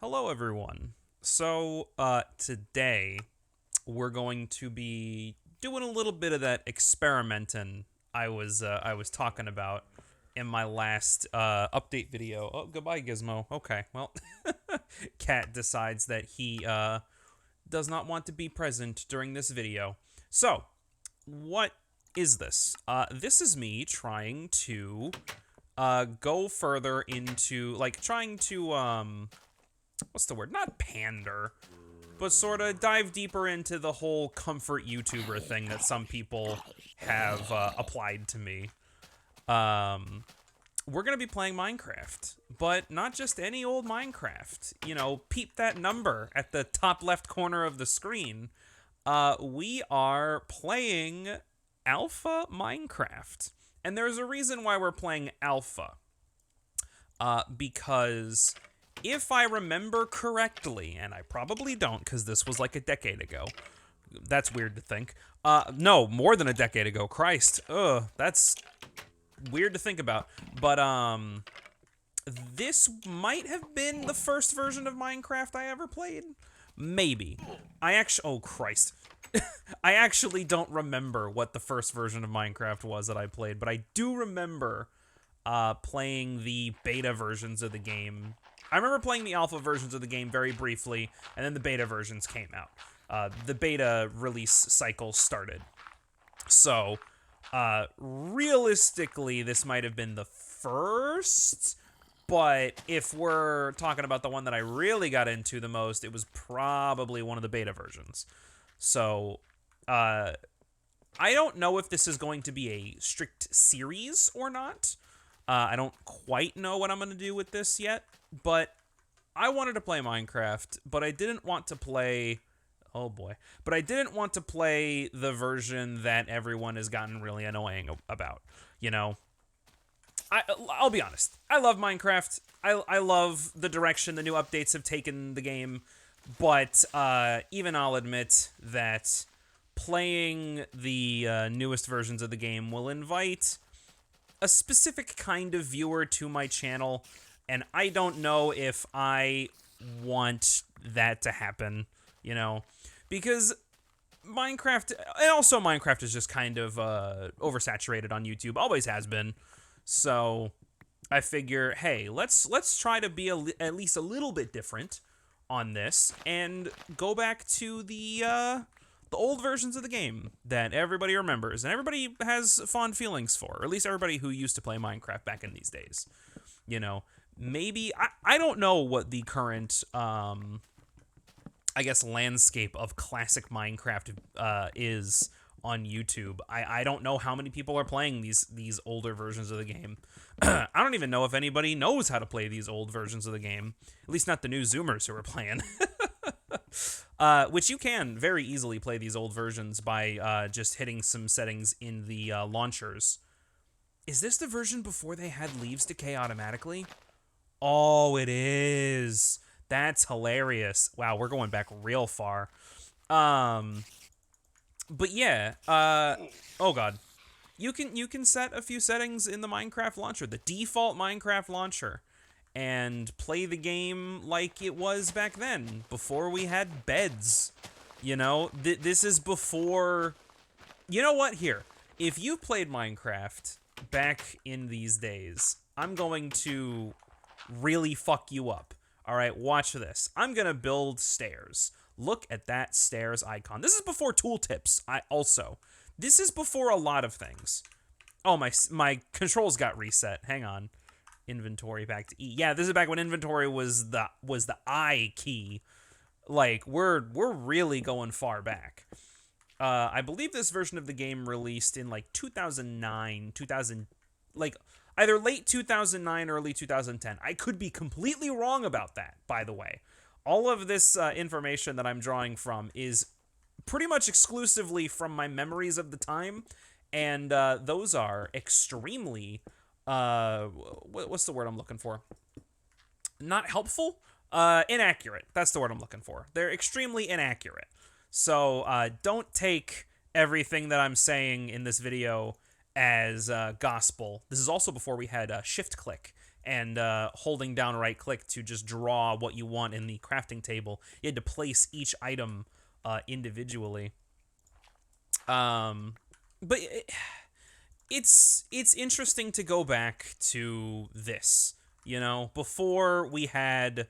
Hello, everyone. So, today we're going to be doing a little bit of that experimenting I was talking about in my last update video. Oh, goodbye, Gizmo. Okay, well, Cat decides that he does not want to be present during this video. So, what is this? This is me trying to go further into trying to what's the word? Not pander, but sort of dive deeper into the whole comfort YouTuber thing that some people have applied to me. Um, we're gonna be playing Minecraft, but not just any old Minecraft. You know, peep that number at the top left corner of the screen. We are playing Alpha Minecraft, and there's a reason why we're playing Alpha. Because if I remember correctly, and I probably don't because this was like a decade ago. That's weird to think. No, more than a decade ago. Christ. Ugh, that's weird to think about. But, this might have been the first version of Minecraft I ever played. Maybe. Oh, Christ. I actually don't remember what the first version of Minecraft was that I played, but I do remember playing the beta versions of the game. I remember playing the alpha versions of the game very briefly, and then the beta versions came out. The beta release cycle started. So, realistically, this might have been the first, but if we're talking about the one that I really got into the most, it was probably one of the beta versions. So, I don't know if this is going to be a strict series or not. I don't quite know what I'm going to do with this yet, but I wanted to play Minecraft, but I didn't want to play... Oh boy. But I didn't want to play the version that everyone has gotten really annoying about. You know? I'll be honest. I love Minecraft. I love the direction the new updates have taken the game, but even I'll admit that playing the newest versions of the game will invite a specific kind of viewer to my channel, and I don't know if I want that to happen, you know? Because Minecraft, and also Minecraft is just kind of oversaturated on YouTube, always has been. So I figure, hey, let's try to be at least a little bit different on this and go back to the old versions of the game that everybody remembers and everybody has fond feelings for, or at least everybody who used to play Minecraft back in these days. You know, maybe I don't know what the current I guess landscape of classic Minecraft is on YouTube. I don't know how many people are playing these older versions of the game. I don't even know if anybody knows how to play these old versions of the game. At least not the new Zoomers who are playing. Which you can very easily play these old versions by just hitting some settings in the launchers. Is this the version before they had leaves decay automatically? Oh, it is. That's hilarious. Wow, we're going back real far. But yeah, oh god. You can set a few settings in the Minecraft launcher, the default Minecraft launcher, and play the game like it was back then, before we had beds. You know, this is before... You know what? Here, if you've played Minecraft back in these days, I'm going to really fuck you up. All right, watch this. I'm going to build stairs. Look at that stairs icon. This is before tooltips. This is before a lot of things. Oh, my controls got reset. Hang on. Inventory back to E. Yeah, this is back when inventory was the I key. Like, we're really going far back. I believe this version of the game released in like 2009, like either late 2009, early 2010. I could be completely wrong about that, by the way. All of this information that I'm drawing from is pretty much exclusively from my memories of the time, and those are extremely, what's the word I'm looking for? Not helpful? Inaccurate. That's the word I'm looking for. They're extremely inaccurate. So don't take everything that I'm saying in this video as gospel. This is also before we had shift click and holding down right click to just draw what you want in the crafting table. You had to place each item individually. But it's interesting to go back to this, you know, before we had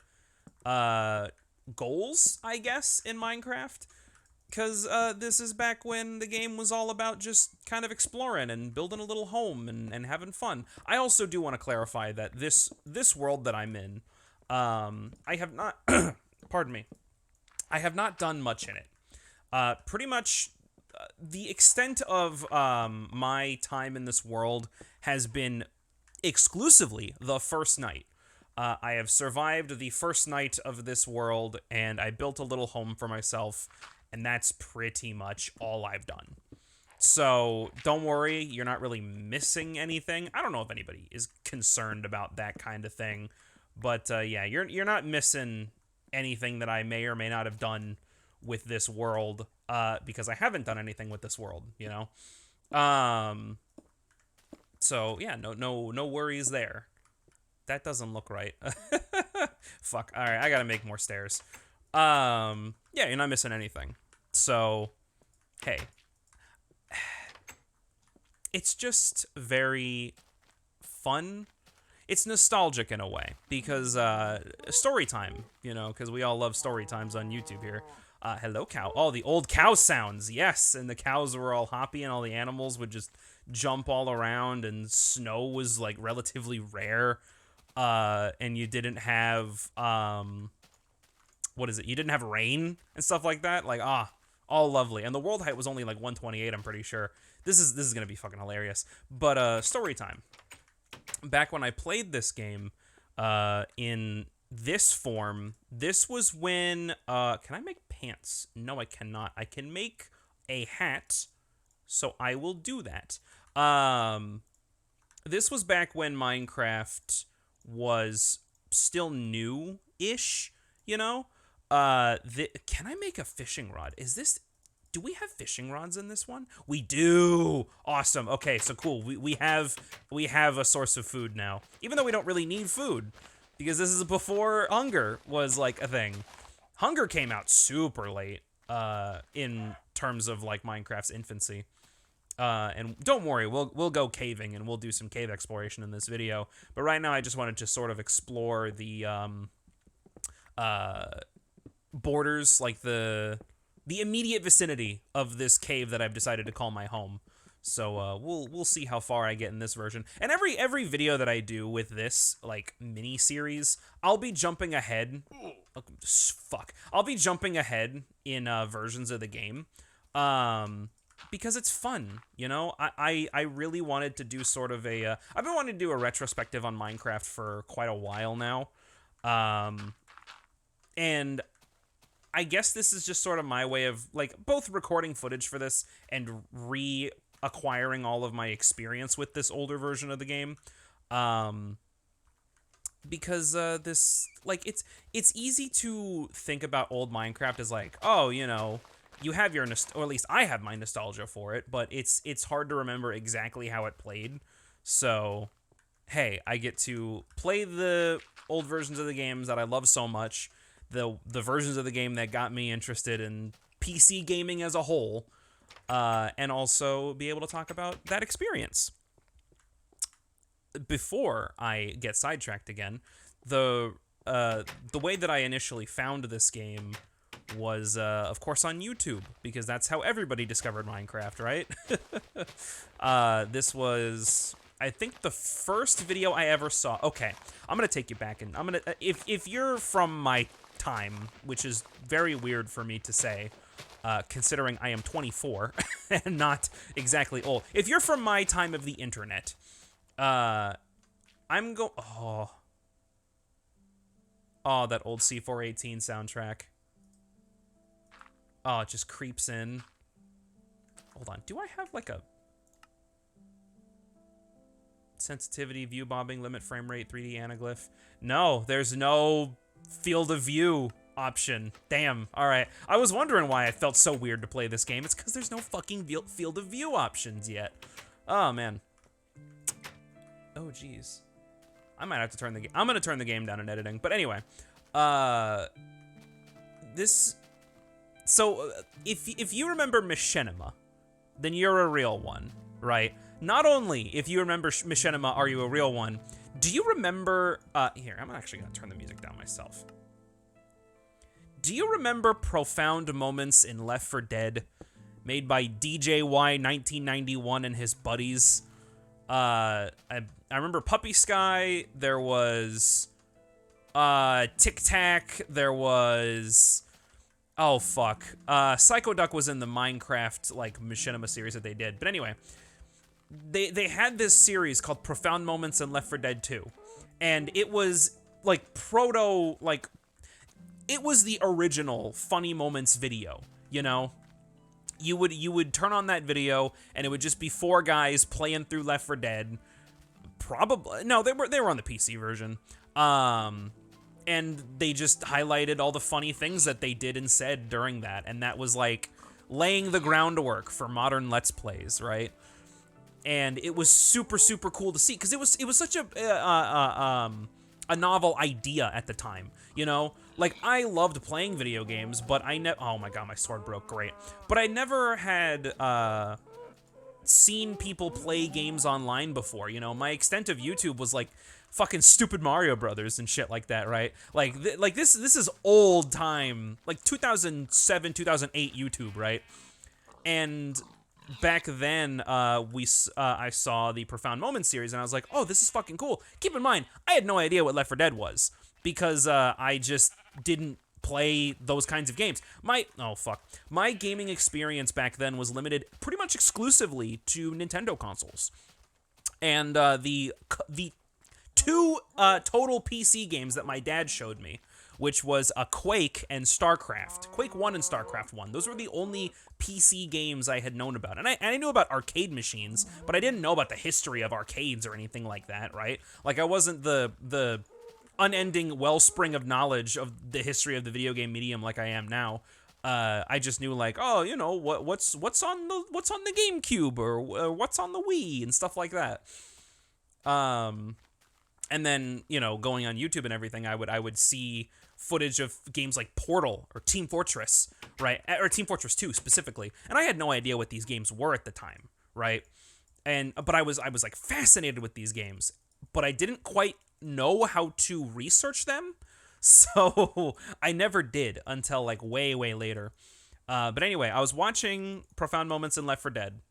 goals, I guess, in Minecraft. Because this is back when the game was all about just kind of exploring and building a little home and having fun. I also do want to clarify that this world that I'm in, I have not, pardon me, I have not done much in it. Pretty much the extent of my time in this world has been exclusively the first night. I have survived the first night of this world, and I built a little home for myself, and that's pretty much all I've done. So don't worry, you're not really missing anything. I don't know if anybody is concerned about that kind of thing, but yeah, you're not missing anything that I may or may not have done with this world, because I haven't done anything with this world, you know. So yeah, no worries there. That doesn't look right. Fuck. All right, I gotta make more stairs. Yeah, you're not missing anything. So, hey, it's just very fun. It's nostalgic in a way because story time, you know, because we all love story times on YouTube here. Hello, cow. Oh, the old cow sounds. Yes, and the cows were all hoppy, and all the animals would just jump all around, and snow was like relatively rare. And you didn't have what is it? You didn't have rain and stuff like that. Like, all lovely. And the world height was only like 128, I'm pretty sure. This is gonna be fucking hilarious. But story time. Back when I played this game, in this form, this was when can I make pants? No, I cannot. I can make a hat, so I will do that. This was back when Minecraft was still new-ish, you know? Can I make a fishing rod? Do we have fishing rods in this one? We do. Awesome. Okay, so cool. We have a source of food now. Even though we don't really need food, because this is before hunger was like a thing. Hunger came out super late in terms of like Minecraft's infancy. And don't worry, we'll go caving and we'll do some cave exploration in this video. But right now I just wanted to sort of explore the borders, like the immediate vicinity of this cave that I've decided to call my home. So we'll see how far I get in this version. And every video that I do with this like mini series, I'll be jumping ahead. Oh, fuck. I'll be jumping ahead in versions of the game. Because it's fun, you know? I really wanted to do sort of a I've been wanting to do a retrospective on Minecraft for quite a while now. And I guess this is just sort of my way of, like, both recording footage for this and reacquiring all of my experience with this older version of the game. Because this, like, it's easy to think about old Minecraft as like, oh, you know, you have your, or at least I have my nostalgia for it, but it's hard to remember exactly how it played. So, hey, I get to play the old versions of the games that I love so much, the versions of the game that got me interested in PC gaming as a whole, and also be able to talk about that experience. Before I get sidetracked again, the way that I initially found this game was, of course, on YouTube, because that's how everybody discovered Minecraft, right? This was, I think, the first video I ever saw. Okay, I'm gonna take you back, and I'm gonna, if you're from my time, which is very weird for me to say, considering I am 24 and not exactly old. If you're from my time of the internet, oh, that old C418 soundtrack. Oh, it just creeps in. Hold on, do I have like a sensitivity, view bobbing, limit frame rate, 3D anaglyph? No, there's no field of view option. Damn, alright. I was wondering why it felt so weird to play this game. It's because there's no fucking field of view options yet. Oh, man. Oh, jeez. I might have to turn the game. I'm gonna turn the game down in editing. But anyway, uh, this. So if you remember Machinima, then you're a real one, right? Not only if you remember Machinima, are you a real one? Do you remember? Here, I'm actually gonna turn the music down myself. Do you remember Profound Moments in Left 4 Dead, made by DJY 1991 and his buddies? I remember Puppy Sky. There was Tic Tac. There was Psycho Duck was in the Minecraft like Machinima series that they did. But anyway, they had this series called Profound Moments in Left 4 Dead 2, and it was like it was the original Funny Moments video, you know? You would turn on that video and it would just be 4 guys playing through Left 4 Dead. Probably no, they were on the PC version. And they just highlighted all the funny things that they did and said during that, and that was like laying the groundwork for modern Let's Plays, right? And it was super cool to see because it was such a novel idea at the time, you know? Like, I loved playing video games, but oh my god, my sword broke, great. But I never had seen people play games online before, you know? My extent of YouTube was like fucking Stupid Mario Brothers and shit like that, right? Like this is old time, like 2007, 2008 YouTube, right? And back then, I saw the Profound Moments series, and I was like, oh, this is fucking cool. Keep in mind, I had no idea what Left 4 Dead was, because I just didn't play those kinds of games. My gaming experience back then was limited pretty much exclusively to Nintendo consoles. And the 2 total PC games that my dad showed me, which was Quake and StarCraft. Quake 1 and StarCraft 1. Those were the only PC games I had known about. And I knew about arcade machines, but I didn't know about the history of arcades or anything like that, right? Like, I wasn't the unending wellspring of knowledge of the history of the video game medium like I am now. I just knew, like, oh, you know, what's on the GameCube or what's on the Wii and stuff like that. And then, you know, going on YouTube and everything, I would see footage of games like Portal or Team Fortress, right? Or Team Fortress 2 specifically. And I had no idea what these games were at the time, right? But I was like fascinated with these games, but I didn't quite know how to research them. So I never did until like way later. But anyway, I was watching Profound Moments in Left 4 Dead.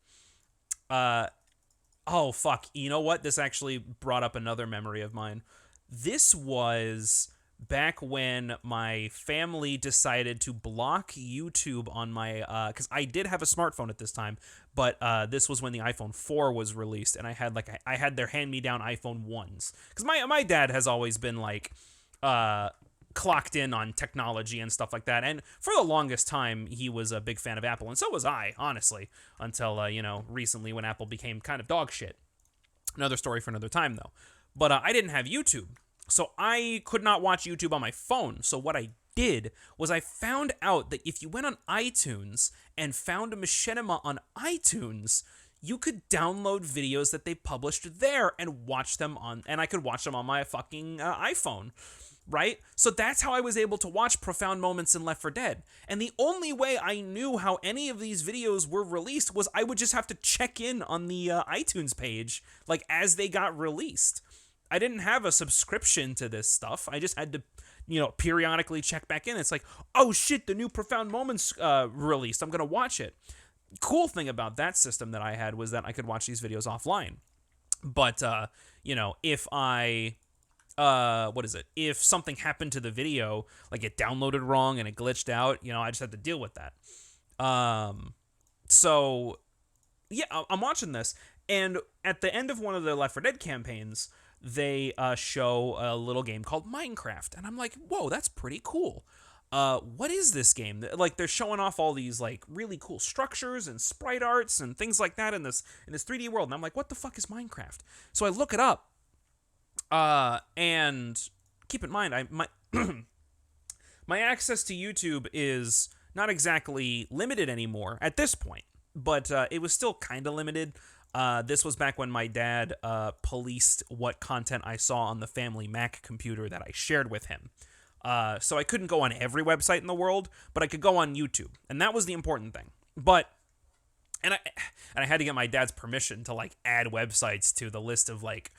Oh, fuck. You know what? This actually brought up another memory of mine. This was back when my family decided to block YouTube on my... because I did have a smartphone at this time, but this was when the iPhone 4 was released, and I had their hand-me-down iPhone 1s. Because my dad has always been, like... clocked in on technology and stuff like that, and for the longest time he was a big fan of Apple, and so was I, honestly, until you know, recently when Apple became kind of dog shit. Another story for another time, though. But I didn't have YouTube, so I could not watch YouTube on my phone. So what I did was I found out that if you went on iTunes and found a Machinima on iTunes, you could download videos that they published there and watch them on, and I could watch them on my fucking iPhone. Right? So that's how I was able to watch Profound Moments in Left 4 Dead. And the only way I knew how any of these videos were released was I would just have to check in on the iTunes page, like, as they got released. I didn't have a subscription to this stuff. I just had to, you know, periodically check back in. It's like, oh shit, the new Profound Moments released. I'm going to watch it. Cool thing about that system that I had was that I could watch these videos offline. But, you know, if I... if something happened to the video, like it downloaded wrong and it glitched out, you know, I just had to deal with that. So, yeah, I'm watching this, and at the end of one of the Left 4 Dead campaigns, they show a little game called Minecraft, and I'm like, whoa, that's pretty cool. What is this game? Like, they're showing off all these, like, really cool structures and sprite arts and things like that in this 3D world, and I'm like, what the fuck is Minecraft? So I look it up. And keep in mind, my access to YouTube is not exactly limited anymore at this point, but it was still kind of limited. This was back when my dad policed what content I saw on the family Mac computer that I shared with him. So I couldn't go on every website in the world, but I could go on YouTube, and that was the important thing. But and I had to get my dad's permission to like add websites to the list of like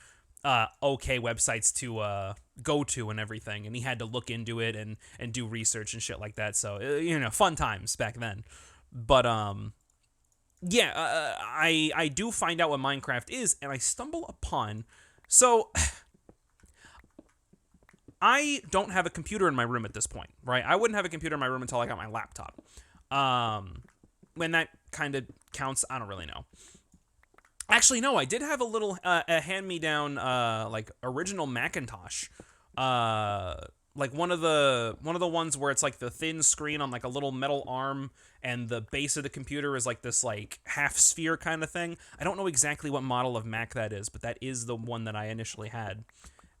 okay websites to go to and everything, and he had to look into it and do research and shit like that. So fun times back then. But yeah, I do find out what Minecraft is, and I stumble upon. So I don't have a computer in my room at this point, right? I wouldn't have a computer in my room until I got my laptop. When that kind of counts, I don't really know. Actually, no, I did have a little a hand-me-down like original Macintosh. Like one of the ones where it's like the thin screen on like a little metal arm, and the base of the computer is like this like half sphere kind of thing. I don't know exactly what model of Mac that is, but that is the one that I initially had.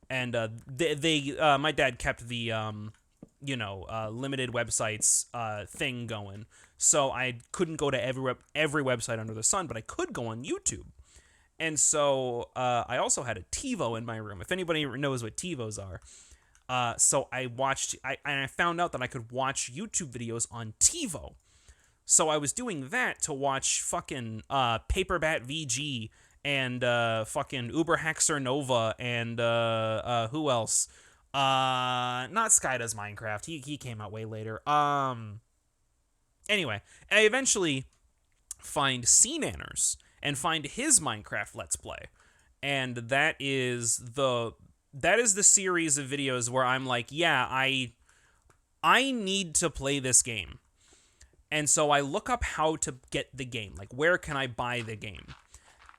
And my dad kept the limited websites thing going, so I couldn't go to every website under the sun, but I could go on YouTube. And so I also had a TiVo in my room. If anybody knows what TiVos are. So I found out that I could watch YouTube videos on TiVo. So I was doing that to watch fucking Paperbat VG and fucking Uberhaxer Nova and who else? Not Sky Does Minecraft. He came out way later. Anyway, I eventually find CNanners and find his Minecraft Let's Play. And that is the series of videos where I'm like, yeah, I need to play this game. And so I look up how to get the game. Like, where can I buy the game?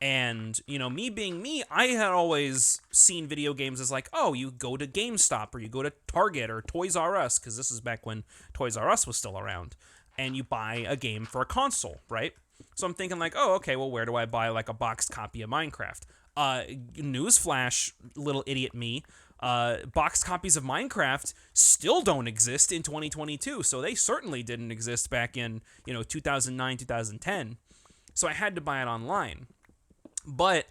And, me being me, I had always seen video games as like, oh, you go to GameStop or you go to Target or Toys R Us, because this is back when Toys R Us was still around, and you buy a game for a console, right? So I'm thinking like, oh, okay, well, where do I buy like a boxed copy of Minecraft? Newsflash, little idiot me, boxed copies of Minecraft still don't exist in 2022, so they certainly didn't exist back in, 2009, 2010. So I had to buy it online. But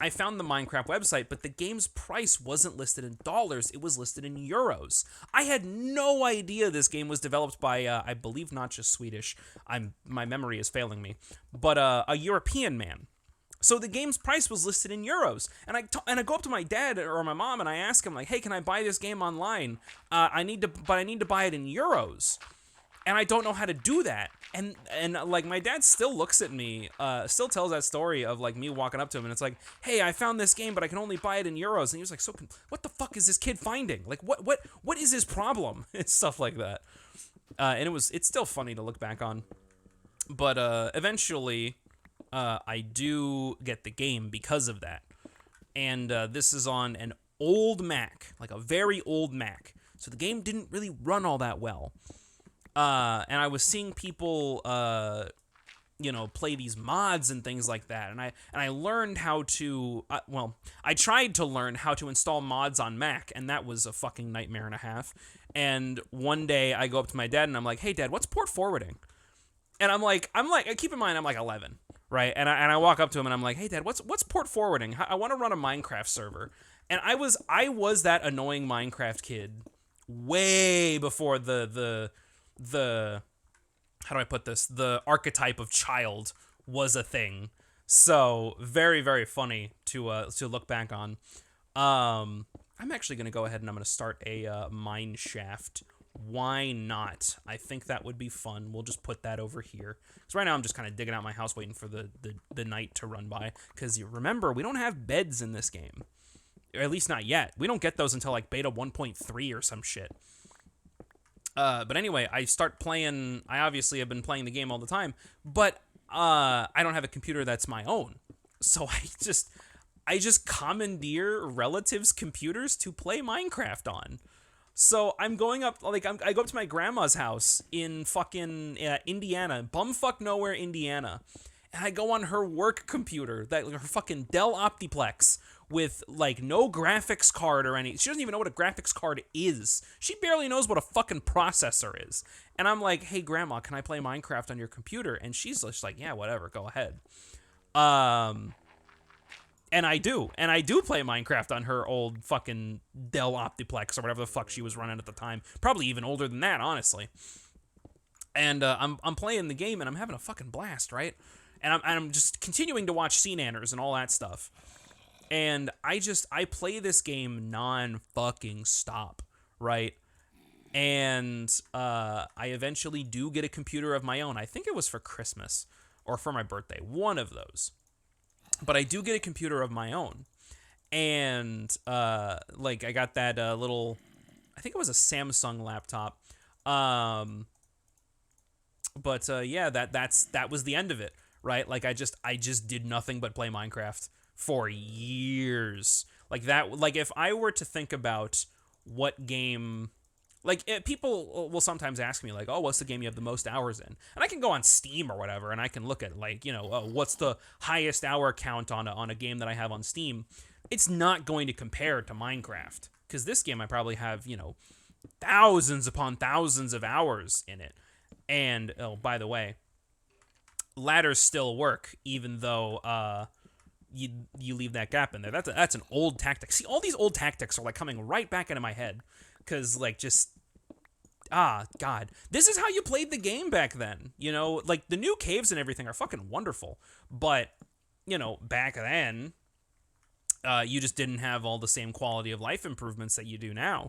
I found the Minecraft website, but the game's price wasn't listed in dollars, it was listed in euros. I had no idea this game was developed by, I believe not just Swedish, my memory is failing me, but a European man. So the game's price was listed in euros, and I go up to my dad or my mom and I ask him like, hey, can I buy this game online? I need to buy it in euros. And I don't know how to do that. And like my dad still looks at me, still tells that story of like me walking up to him and it's like, hey, I found this game, but I can only buy it in euros. And he was like, so what the fuck is this kid finding? Like what is his problem? It's stuff like that. And it's still funny to look back on. But eventually, I do get the game because of that. And this is on an old Mac, like a very old Mac. So the game didn't really run all that well. And I was seeing people, play these mods and things like that. And I learned how to, I tried to learn how to install mods on Mac, and that was a fucking nightmare and a half. And one day I go up to my dad and I'm like, hey, Dad, what's port forwarding? And I'm like, keep in mind, I'm like 11, right? And I walk up to him and I'm like, hey, Dad, what's port forwarding? I want to run a Minecraft server. And I was that annoying Minecraft kid way before the how do I put this? The archetype of child was a thing. So very, very funny to look back on. I'm actually gonna go ahead and I'm gonna start a mine shaft. Why not? I think that would be fun. We'll just put that over here. Because right now I'm just kind of digging out my house waiting for the night to run by. Because you remember, we don't have beds in this game. Or at least not yet. We don't get those until like beta 1.3 or some shit. But anyway, I start playing. I obviously have been playing the game all the time, but I don't have a computer that's my own. So I just commandeer relatives' computers to play Minecraft on. So I'm going up, like, I go up to my grandma's house in fucking Indiana, bumfuck nowhere, Indiana, and I go on her work computer, her fucking Dell Optiplex, with, like, no graphics card or any. She doesn't even know what a graphics card is. She barely knows what a fucking processor is. And I'm like, hey, Grandma, can I play Minecraft on your computer? And she's just like, yeah, whatever, go ahead. And I do play Minecraft on her old fucking Dell Optiplex or whatever the fuck she was running at the time. Probably even older than that, honestly. And I'm playing the game and I'm having a fucking blast, right? And I'm just continuing to watch Sea Nanners and all that stuff. And I play this game non-fucking stop, right? And I eventually do get a computer of my own. I think it was for Christmas or for my birthday, one of those. But I do get a computer of my own. And like I got that little, I think it was a Samsung laptop. But yeah, that was the end of it, right? Like I just did nothing but play Minecraft for years. Like that, like if I were to think about what game, like people will sometimes ask me like, oh, what's the game you have the most hours in? And I can go on Steam or whatever, and I can look at like, what's the highest hour count on a game that I have on Steam. It's not going to compare to Minecraft, because this game I probably have, thousands upon thousands of hours in it. And, oh, by the way, ladders still work, even though you leave that gap in there. That's an old tactic. See, all these old tactics are, like, coming right back into my head. Because, like, God. This is how you played the game back then. Like, the new caves and everything are fucking wonderful. But, back then, you just didn't have all the same quality of life improvements that you do now.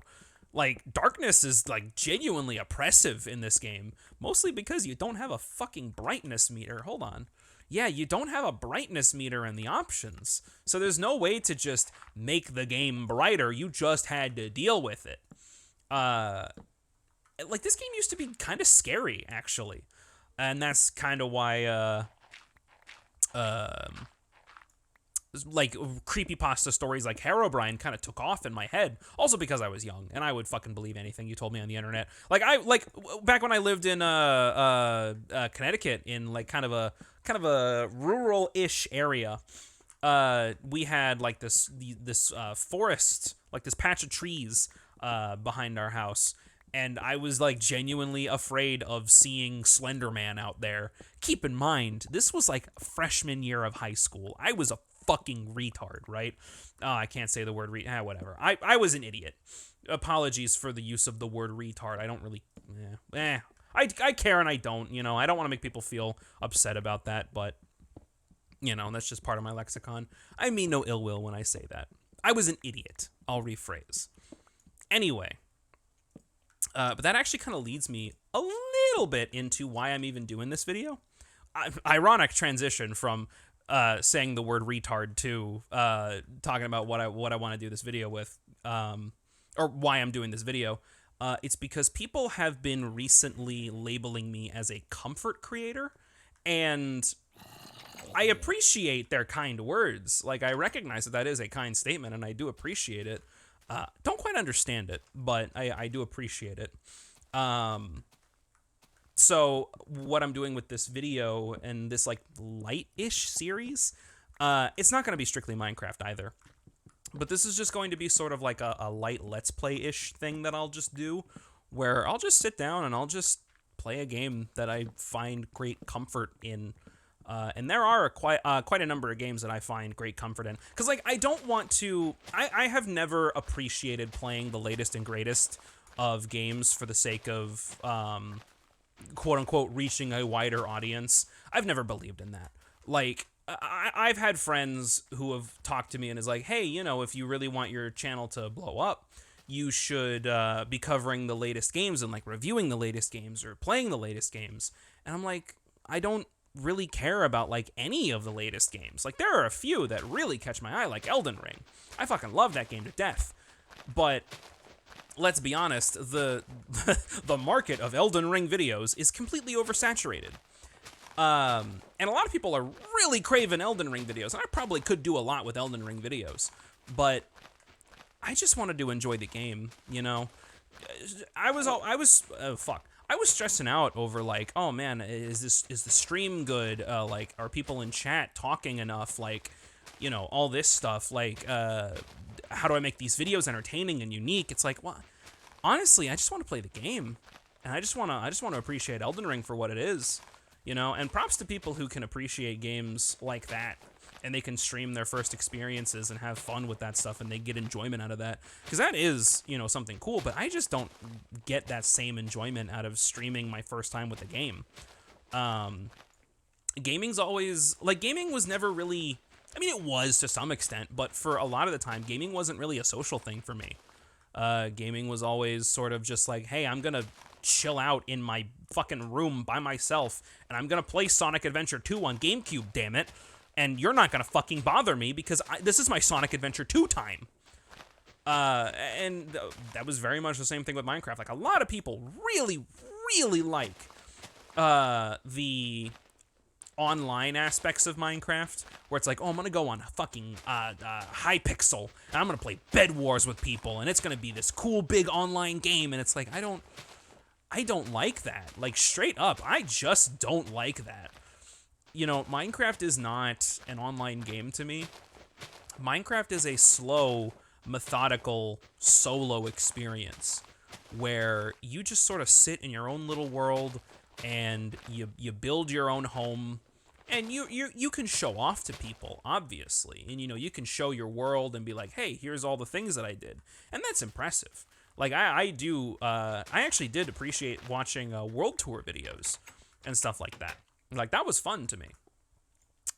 Like, darkness is, like, genuinely oppressive in this game. Mostly because you don't have a fucking brightness meter. Hold on. Yeah, you don't have a brightness meter in the options. So there's no way to just make the game brighter. You just had to deal with it. Like, this game used to be kind of scary, actually. And that's kind of why, like creepypasta stories like Herobrine kind of took off in my head. Also because I was young and I would fucking believe anything you told me on the internet. Like back when I lived in Connecticut, in like kind of a rural-ish area. We had like this forest, like this patch of trees behind our house. And I was like genuinely afraid of seeing Slender Man out there. Keep in mind, this was like freshman year of high school. I was a fucking retard, right? I can't say the word whatever. I was an idiot. Apologies for the use of the word retard. I don't really, I care and I don't, I don't want to make people feel upset about that, but, that's just part of my lexicon. I mean no ill will when I say that. I was an idiot. I'll rephrase. Anyway, but that actually kind of leads me a little bit into why I'm even doing this video. Ironic transition from saying the word retard to talking about what I want to do this video with, or why I'm doing this video. It's because people have been recently labeling me as a comfort creator, and I appreciate their kind words. Like, I recognize that is a kind statement, and I do appreciate it. Don't quite understand it, but I do appreciate it. So what I'm doing with this video and this like light-ish series, it's not going to be strictly Minecraft either. But this is just going to be sort of like a light Let's Play-ish thing that I'll just do, where I'll just sit down and I'll just play a game that I find great comfort in. And there are quite a number of games that I find great comfort in. Because, like, I don't want to... I have never appreciated playing the latest and greatest of games for the sake of, quote-unquote, reaching a wider audience. I've never believed in that. Like, I've had friends who have talked to me and is like, hey, if you really want your channel to blow up, you should be covering the latest games and, like, reviewing the latest games or playing the latest games. And I'm like, I don't really care about like any of the latest games. Like, there are a few that really catch my eye, like Elden Ring. I fucking love that game to death. But let's be honest, the market of Elden Ring videos is completely oversaturated. And a lot of people are really craving Elden Ring videos, and I probably could do a lot with Elden Ring videos, but I just wanted to enjoy the game, I was stressing out over like, oh man, is the stream good? Like, are people in chat talking enough? Like, all this stuff. Like, how do I make these videos entertaining and unique? It's like, well, honestly, I just want to play the game, and I just want to appreciate Elden Ring for what it is. you know? And props to people who can appreciate games like that, and they can stream their first experiences and have fun with that stuff, and they get enjoyment out of that. Because that is, you know, something cool, but I just don't get that same enjoyment out of streaming my first time with a game. Gaming's always, like, gaming was never really, I mean, it was to some extent, but for a lot of the time, gaming wasn't really a social thing for me. Gaming was always sort of just like, hey, I'm gonna chill out in my fucking room by myself, and I'm gonna play Sonic Adventure 2 on GameCube, damn it, and you're not gonna fucking bother me because this is my Sonic Adventure 2 time. And that was very much the same thing with Minecraft. Like, a lot of people really, really like the online aspects of Minecraft, where it's like, oh, I'm gonna go on fucking Hypixel, and I'm gonna play Bed Wars with people, and it's gonna be this cool big online game, and it's like, I don't like that. Like, straight up, I just don't like that. You know, Minecraft is not an online game to me. Minecraft is a slow, methodical, solo experience where you just sort of sit in your own little world and you build your own home, and you can show off to people, obviously, and you know, you can show your world and be like, hey, here's all the things that I did, and that's impressive. Like, I actually did appreciate watching world tour videos and stuff like that. Like, that was fun to me.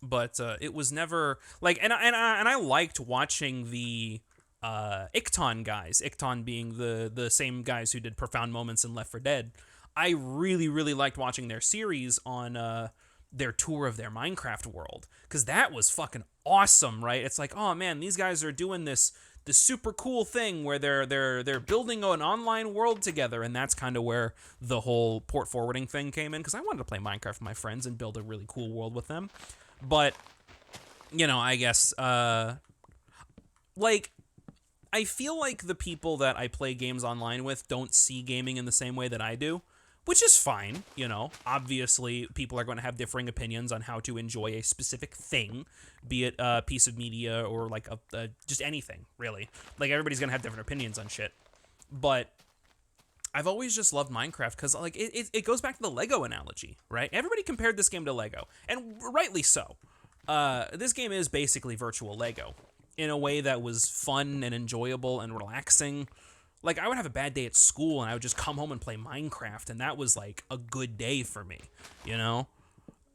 But it was never like, and I liked watching the Icton guys. Icton being the same guys who did Profound Moments in Left 4 Dead. I really, really liked watching their series on their tour of their Minecraft world, because that was fucking awesome, right? It's like, oh man, these guys are doing this super cool thing where they're building an online world together, and that's kind of where the whole port forwarding thing came in, because I wanted to play Minecraft with my friends and build a really cool world with them. But, you know, I guess, like, I feel like the people that I play games online with don't see gaming in the same way that I do, which is fine, you know. Obviously, people are going to have differing opinions on how to enjoy a specific thing, be it a piece of media or, like, just anything, really. Like, everybody's going to have different opinions on shit. But I've always just loved Minecraft because, like, it goes back to the Lego analogy, right? Everybody compared this game to Lego, and rightly so. This game is basically virtual Lego in a way that was fun and enjoyable and relaxing. Like, I would have a bad day at school, and I would just come home and play Minecraft, and that was, like, a good day for me, you know?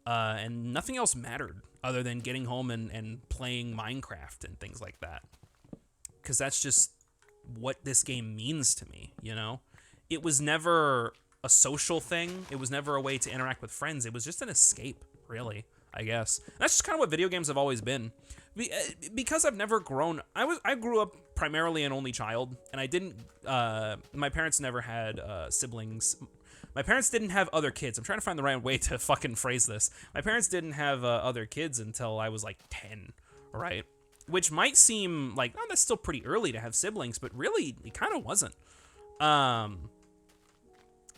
And nothing else mattered other than getting home and playing Minecraft and things like that. Because that's just what this game means to me, you know? It was never a social thing. It was never a way to interact with friends. It was just an escape, really, I guess. And that's just kind of what video games have always been. Because I've never grown, I grew up primarily an only child, and I didn't, my parents never had siblings. My parents didn't have other kids. I'm trying to find the right way to fucking phrase this. My parents didn't have other kids until I was like 10, right? Which might seem like, oh, that's still pretty early to have siblings, but really, it kind of wasn't.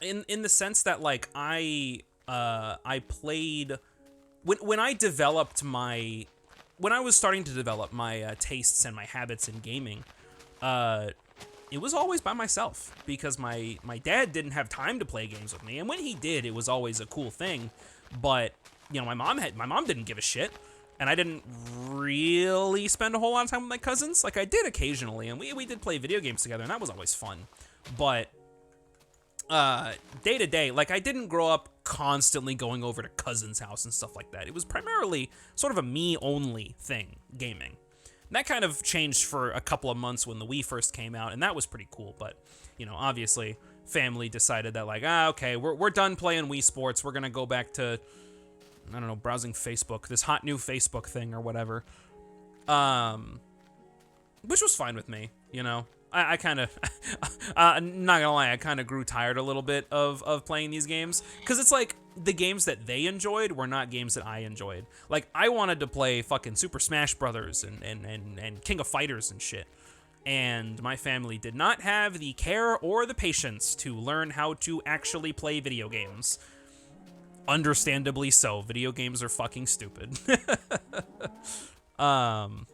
In the sense that, like, I played when I developed my, when I was starting to develop my tastes and my habits in gaming, it was always by myself, because my dad didn't have time to play games with me, and when he did, it was always a cool thing. But, you know, my mom didn't give a shit, and I didn't really spend a whole lot of time with my cousins. Like, I did occasionally, and we did play video games together, and that was always fun. But day to day, like, I didn't grow up constantly going over to cousins' house and stuff like that. It was primarily sort of a me-only thing, gaming. And that kind of changed for a couple of months when the Wii first came out, and that was pretty cool. But, you know, obviously, family decided that, like, okay, we're done playing Wii Sports. We're gonna go back to, I don't know, browsing Facebook, this hot new Facebook thing or whatever. Which was fine with me, you know. I kind of, not gonna lie, I kind of grew tired a little bit of playing these games, because it's like, the games that they enjoyed were not games that I enjoyed. Like, I wanted to play fucking Super Smash Brothers and King of Fighters and shit, and my family did not have the care or the patience to learn how to actually play video games. Understandably so. Video games are fucking stupid. But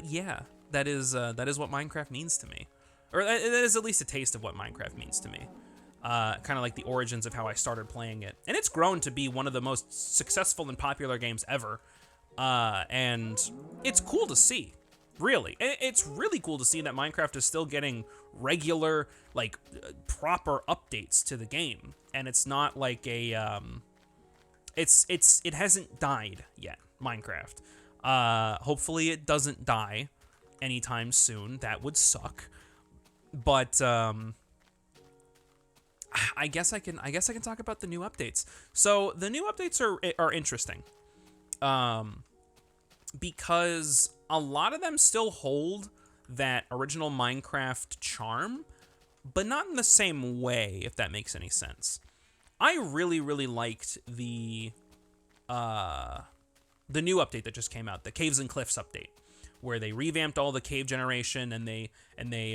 yeah. That is what Minecraft means to me. Or that is at least a taste of what Minecraft means to me. kind of like the origins of how I started playing it. And it's grown to be one of the most successful and popular games ever. And it's cool to see, really. It's really cool to see that Minecraft is still getting regular, like, proper updates to the game. And it's not like a, it hasn't died yet, Minecraft. Hopefully it doesn't die anytime soon. That would suck. But, I guess I can talk about the new updates. So the new updates are interesting. Because a lot of them still hold that original Minecraft charm, but not in the same way, if that makes any sense. I really, really liked the new update that just came out, the Caves and Cliffs update, where they revamped all the cave generation and they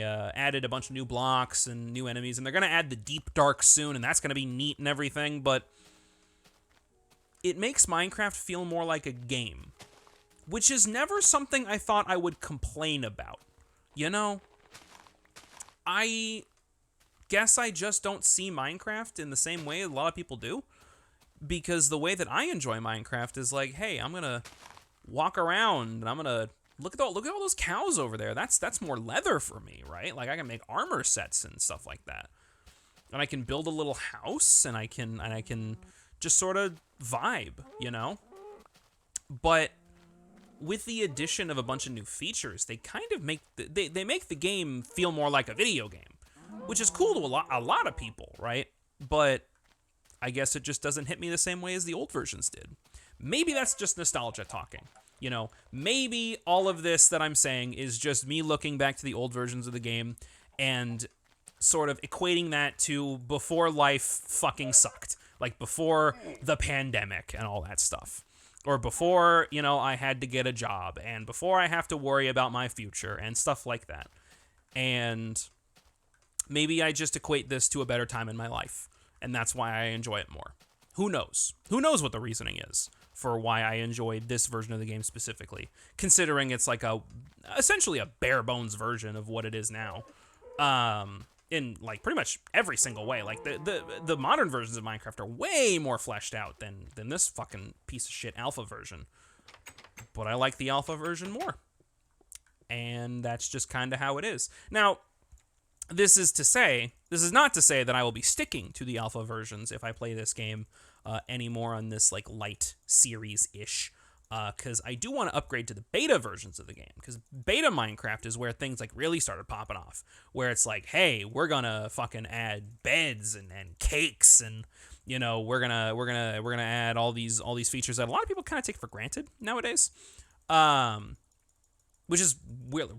added a bunch of new blocks and new enemies, and they're gonna add the Deep Dark soon, and that's gonna be neat and everything. But it makes Minecraft feel more like a game, which is never something I thought I would complain about. You know, I guess I just don't see Minecraft in the same way a lot of people do, because the way that I enjoy Minecraft is like, hey, I'm gonna walk around and I'm gonna look at all those cows over there. That's more leather for me, right? Like, I can make armor sets and stuff like that, and I can build a little house, and I can just sort of vibe, you know. But with the addition of a bunch of new features, they kind of make they make the game feel more like a video game, which is cool to a lot of people, right? But I guess it just doesn't hit me the same way as the old versions did. Maybe that's just nostalgia talking. You know, maybe all of this that I'm saying is just me looking back to the old versions of the game and sort of equating that to before life fucking sucked. Like before the pandemic and all that stuff. Or before, you know, I had to get a job, and before I have to worry about my future and stuff like that. And maybe I just equate this to a better time in my life, and that's why I enjoy it more. Who knows? Who knows what the reasoning is for why I enjoyed this version of the game specifically, considering it's like essentially a bare bones version of what it is now. In like pretty much every single way. Like the modern versions of Minecraft are way more fleshed out than this fucking piece of shit alpha version. But I like the alpha version more. And that's just kind of how it is. Now, this is not to say that I will be sticking to the alpha versions if I play this game anymore on this like light series-ish. Because I do want to upgrade to the beta versions of the game. Because beta Minecraft is where things like really started popping off. Where it's like, hey, we're gonna fucking add beds and cakes, and you know we're gonna add all these features that a lot of people kind of take for granted nowadays. Which is weird.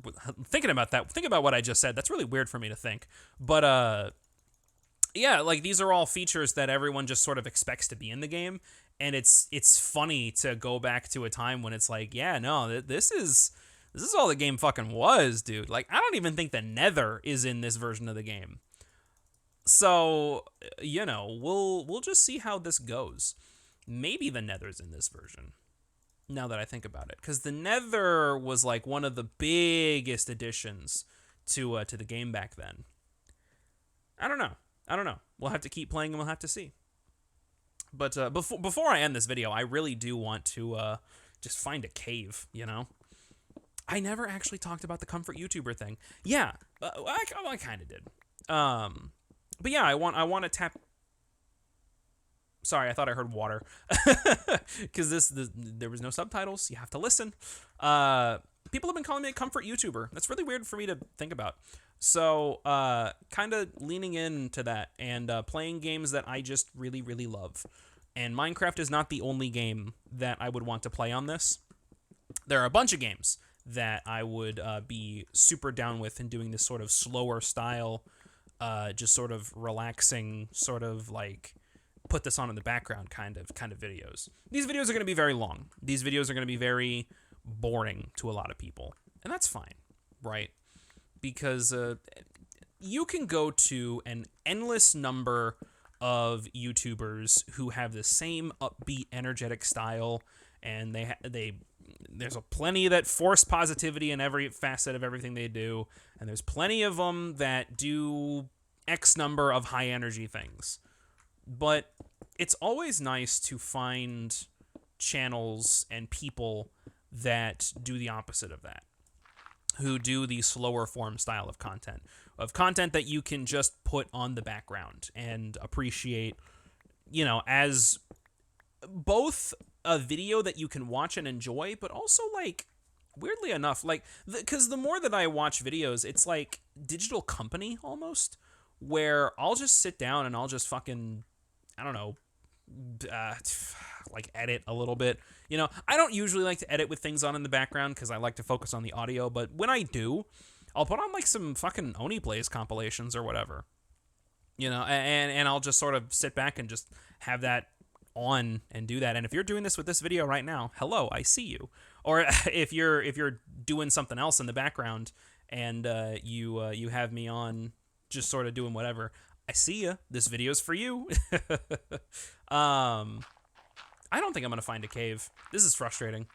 Thinking about that, think about what I just said. That's really weird for me to think. But yeah, like these are all features that everyone just sort of expects to be in the game. And it's funny to go back to a time when it's like, yeah, no, this is all the game fucking was, dude. Like, I don't even think the Nether is in this version of the game. So, you know, we'll just see how this goes. Maybe the Nether's in this version, now that I think about it, because the Nether was like one of the biggest additions to the game back then. I don't know. We'll have to keep playing and we'll have to see. But before I end this video, I really do want to just find a cave, you know? I never actually talked about the comfort YouTuber thing. Yeah, I kind of did. But yeah, I want to tap... Sorry, I thought I heard water. Because there was no subtitles. You have to listen. People have been calling me a comfort YouTuber. That's really weird for me to think about. So, kind of leaning into that and playing games that I just really, really love. And Minecraft is not the only game that I would want to play on this. There are a bunch of games that I would be super down with in doing this sort of slower style, just sort of relaxing, sort of like put this on in the background kind of videos. These videos are going to be very long. These videos are going to be very boring to a lot of people. And that's fine, right? Because you can go to an endless number of YouTubers who have the same upbeat, energetic style, and there's a plenty that force positivity in every facet of everything they do, and there's plenty of them that do X number of high energy things. But it's always nice to find channels and people that do the opposite of that, who do the slower form style of content that you can just put on the background and appreciate, as both a video that you can watch and enjoy, but also, like, weirdly enough, like, because the more that I watch videos, it's like Digital Company almost, where I'll just sit down and I'll just fucking, I don't know, like edit a little bit. I don't usually like to edit with things on in the background because I like to focus on the audio, but when I do, I'll put on like some fucking Oni Plays compilations or whatever, and I'll just sort of sit back and just have that on and do that. And if you're doing this with this video right now, hello, I see you. Or if you're doing something else in the background and you have me on just sort of doing whatever, I see you. This video's for you. I don't think I'm gonna find a cave. This is frustrating.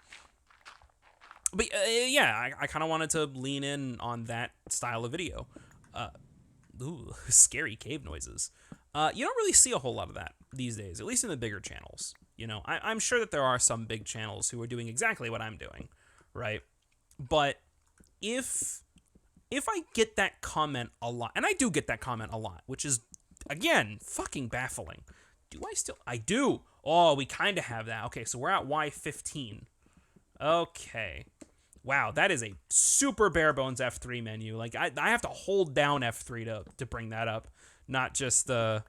But yeah, I kind of wanted to lean in on that style of video. Ooh, scary cave noises. You don't really see a whole lot of that these days, at least in the bigger channels. I'm sure that there are some big channels who are doing exactly what I'm doing, right? But if I get that comment a lot, and I do get that comment a lot, which is, again, fucking baffling. I do. Oh, we kind of have that. Okay, so we're at Y15. Okay. Wow, that is a super bare bones F3 menu. Like, I have to hold down F3 to bring that up, not just press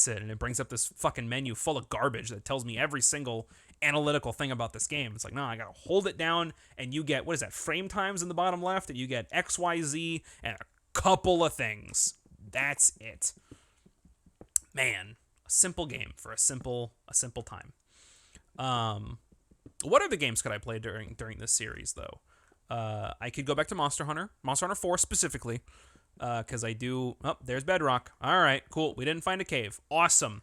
it, and it brings up this fucking menu full of garbage that tells me every single analytical thing about this game. It's like, no, I gotta hold it down, and you get, what is that, frame times in the bottom left, and you get XYZ and a couple of things. That's it. Man, a simple game for a simple time. What other games could I play during this series, though? I could go back to Monster Hunter 4 specifically, because I do. Oh, there's Bedrock. All right, cool. We didn't find a cave. Awesome.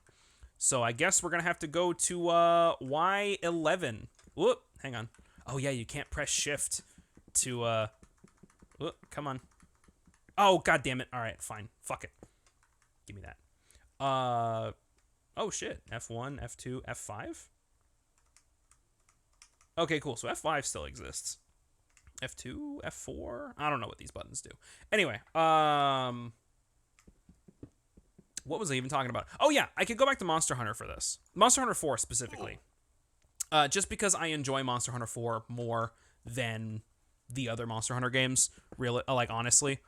So I guess we're gonna have to go to Y11. Whoop, hang on. Oh yeah, you can't press shift to. Whoop, come on. Oh, god damn it. All right, fine. Fuck it. Give me that. Oh shit. F1, F2, F5. Okay, cool. So F5 still exists. F2, F4. I don't know what these buttons do. Anyway, what was I even talking about? Oh yeah, I could go back to Monster Hunter for this. Monster Hunter 4 specifically. Just because I enjoy Monster Hunter 4 more than the other Monster Hunter games, really, like, honestly.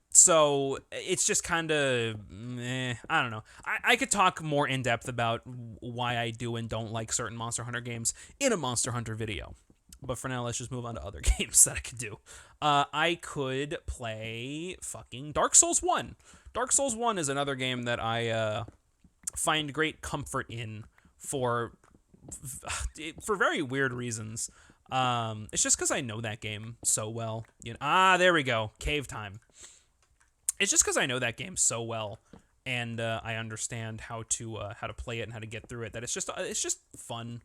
So it's just kind of, I don't know. I could talk more in depth about why I do and don't like certain Monster Hunter games in a Monster Hunter video. But for now, let's just move on to other games that I could do. I could play fucking Dark Souls 1. Dark Souls 1 is another game that I find great comfort in for very weird reasons. It's just because I know that game so well. There we go. Cave time. It's just because I know that game so well, and I understand how to play it and how to get through it, that it's just fun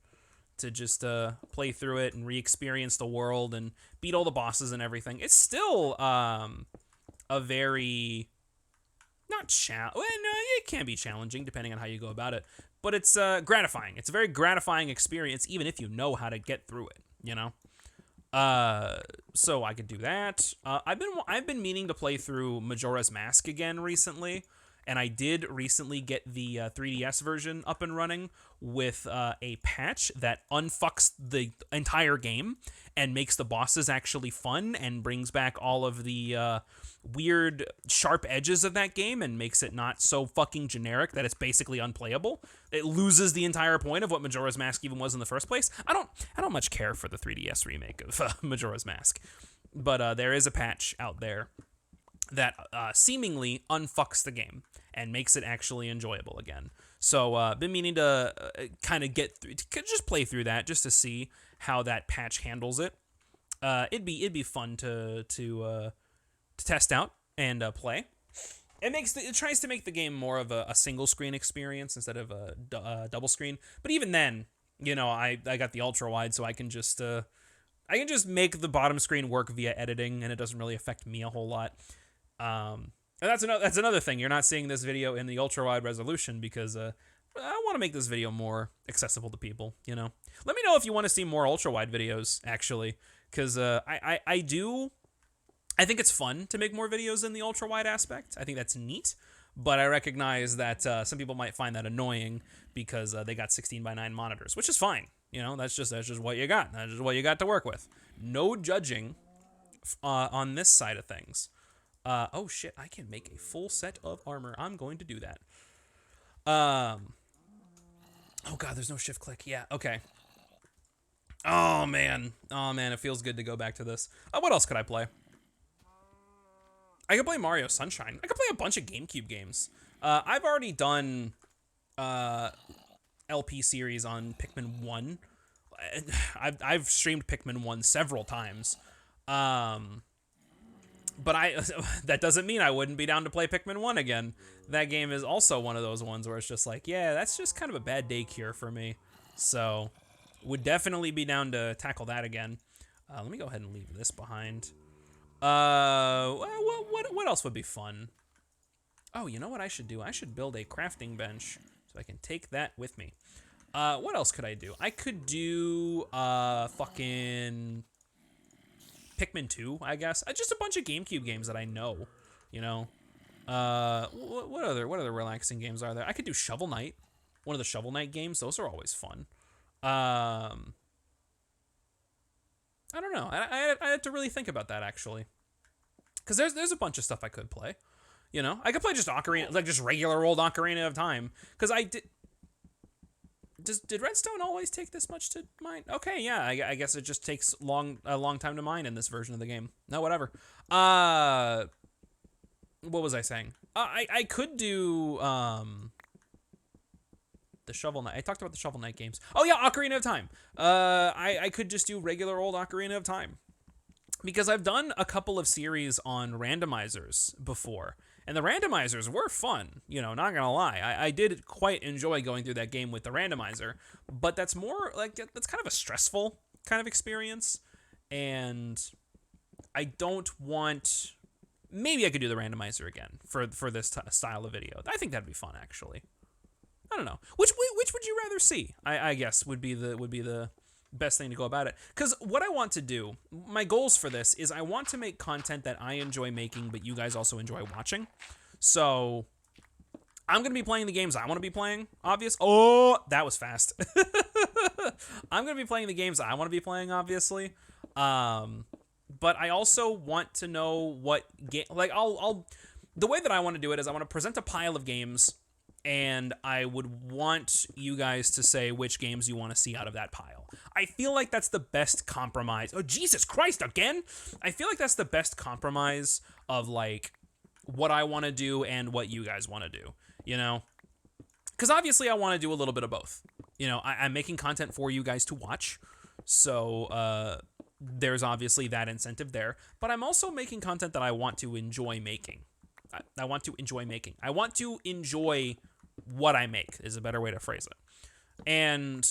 to just play through it and re-experience the world and beat all the bosses and everything. It's still a very it can be challenging depending on how you go about it, but it's gratifying. It's a very gratifying experience, even if you know how to get through it. So I could do that. I've been meaning to play through Majora's Mask again recently, and I did recently get the 3DS version up and running with a patch that unfucks the entire game and makes the bosses actually fun and brings back all of the weird sharp edges of that game and makes it not so fucking generic that it's basically unplayable. It loses the entire point of what Majora's Mask even was in the first place. I don't much care for the 3DS remake of Majora's Mask, but there is a patch out there that seemingly unfucks the game and makes it actually enjoyable again. So been meaning to kind of just play through that just to see how that patch handles it. It'd be fun to test out and play. It tries to make the game more of a single screen experience instead of a double screen. But even then, I got the ultra wide, so I can just make the bottom screen work via editing, and it doesn't really affect me a whole lot. And that's another thing. You're not seeing this video in the ultra wide resolution because I want to make this video more accessible to people. You know, let me know if you want to see more ultra wide videos actually, because I do. I think it's fun to make more videos in the ultra wide aspect. I think that's neat, but I recognize that some people might find that annoying because they got 16:9 monitors, which is fine. You know, that's just what you got. That's just what you got to work with. No judging on this side of things. Oh shit, I can make a full set of armor. I'm going to do that. Oh god, there's no shift click. Yeah, okay. Oh man, it feels good to go back to this. What else could I play? I could play Mario Sunshine. I could play a bunch of GameCube games. I've already done LP series on Pikmin 1. I've streamed Pikmin 1 several times. But that doesn't mean I wouldn't be down to play Pikmin 1 again. That game is also one of those ones where it's just like, yeah, that's just kind of a bad day cure for me. So, would definitely be down to tackle that again. Let me go ahead and leave this behind. What else would be fun? Oh, you know what I should do? I should build a crafting bench so I can take that with me. What else could I do? I could do fucking Pikmin 2, I guess. Just a bunch of GameCube games that I know, you know. What other relaxing games are there? I could do Shovel Knight, one of the Shovel Knight games. Those are always fun. I don't know. I had to really think about that actually, because there's a bunch of stuff I could play. You know, I could play just Ocarina, like just regular old Ocarina of Time, because I did. Did redstone always take this much to mine? Okay, yeah, I guess it just takes a long time to mine in this version of the game. No, whatever. What was I saying? I could do the Shovel Knight. I talked about the Shovel Knight games. Oh yeah, Ocarina of Time. I could just do regular old Ocarina of Time, because I've done a couple of series on randomizers before. And the randomizers were fun, you know, not gonna lie. I did quite enjoy going through that game with the randomizer, but that's more like, that's kind of a stressful kind of experience. And I don't want, maybe I could do the randomizer again for this style of video. I think that'd be fun, actually. I don't know. Which would you rather see? I guess would be the best thing to go about it. Because what I want to do, my goals for this is I want to make content that I enjoy making, but you guys also enjoy watching. So I'm going to be playing the games I want to be playing, obvious. Oh, that was fast. I'm going to be playing the games I want to be playing, obviously. But I also want to know what game, like the way that I want to do it is I want to present a pile of games, and I would want you guys to say which games you want to see out of that pile. I feel like that's the best compromise. Oh, Jesus Christ, again? I feel like that's the best compromise of, like, what I want to do and what you guys want to do, you know? Because obviously I want to do a little bit of both. You know, I'm making content for you guys to watch, so there's obviously that incentive there. But I'm also making content that I want to enjoy making. I want to enjoy making. I want to enjoy what I make, is a better way to phrase it. And,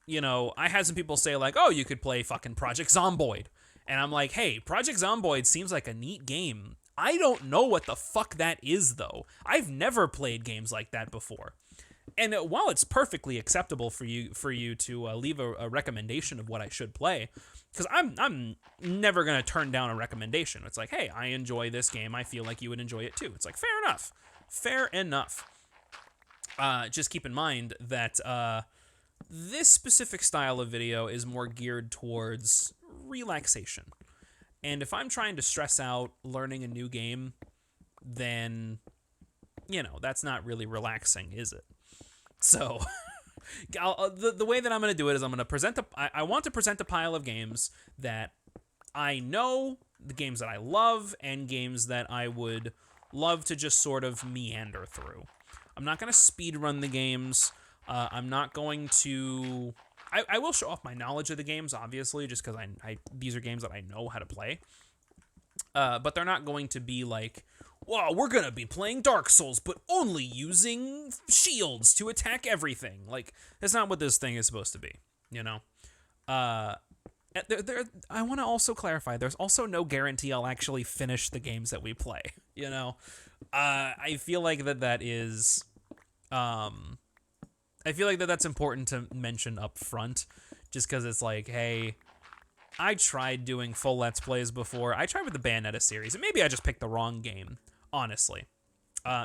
you know, I had some people say, like, oh, you could play fucking Project Zomboid. And I'm like, hey, Project Zomboid seems like a neat game. I don't know what the fuck that is, though. I've never played games like that before. And while it's perfectly acceptable for you to leave a recommendation of what I should play, because I'm never going to turn down a recommendation. It's like, hey, I enjoy this game. I feel like you would enjoy it too. It's like, fair enough. Fair enough. Just keep in mind that this specific style of video is more geared towards relaxation. And if I'm trying to stress out learning a new game, then, you know, that's not really relaxing, is it? So, the way that I'm going to do it is I'm going to present I want to present a pile of games that I know, the games that I love, and games that I would love to just sort of meander through. I'm not going to speed run the games. I'm not going to... I will show off my knowledge of the games, obviously, just because these are games that I know how to play. But they're not going to be like, wow, we're going to be playing Dark Souls, but only using shields to attack everything. Like, that's not what this thing is supposed to be, you know? I want to also clarify, there's also no guarantee I'll actually finish the games that we play, you know? I feel like that is, I feel like that's important to mention up front, just because it's like, hey, I tried doing full Let's Plays before. I tried with the Bayonetta series, and maybe I just picked the wrong game, honestly.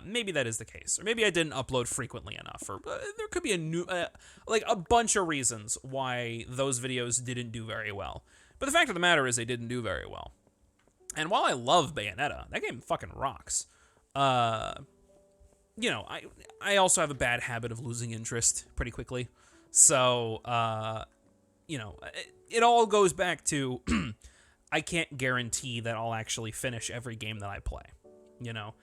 Maybe that is the case, or maybe I didn't upload frequently enough, or there could be a bunch of reasons why those videos didn't do very well. But the fact of the matter is they didn't do very well. And while I love Bayonetta, that game fucking rocks. I also have a bad habit of losing interest pretty quickly. So, it all goes back to I can't guarantee that I'll actually finish every game that I play, you know?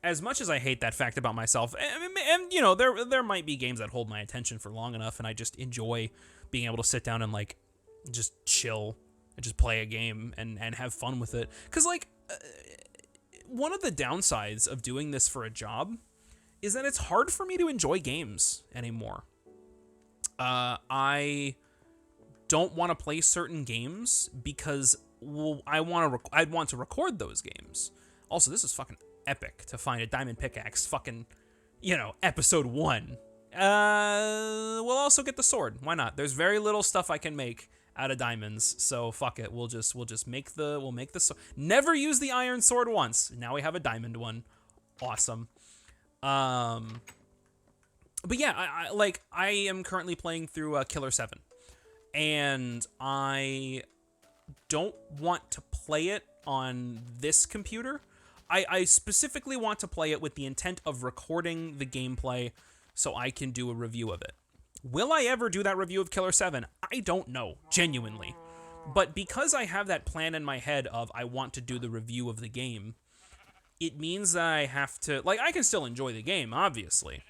As much as I hate that fact about myself, and there might be games that hold my attention for long enough, and I just enjoy being able to sit down and, like, just chill and just play a game and have fun with it. Because, like, one of the downsides of doing this for a job is that it's hard for me to enjoy games anymore. I don't want to play certain games because I'd want to record those games. Also, this is fucking epic to find a diamond pickaxe, fucking, episode 1. We'll also get the sword. Why not? There's very little stuff I can make out of diamonds, so fuck it. We'll make the sword. Never use the iron sword once. Now we have a diamond one. Awesome. But yeah, I am currently playing through Killer 7, and I don't want to play it on this computer. I specifically want to play it with the intent of recording the gameplay so I can do a review of it. Will I ever do that review of Killer 7? I don't know, genuinely. But because I have that plan in my head of I want to do the review of the game, it means that I have to, I can still enjoy the game, obviously,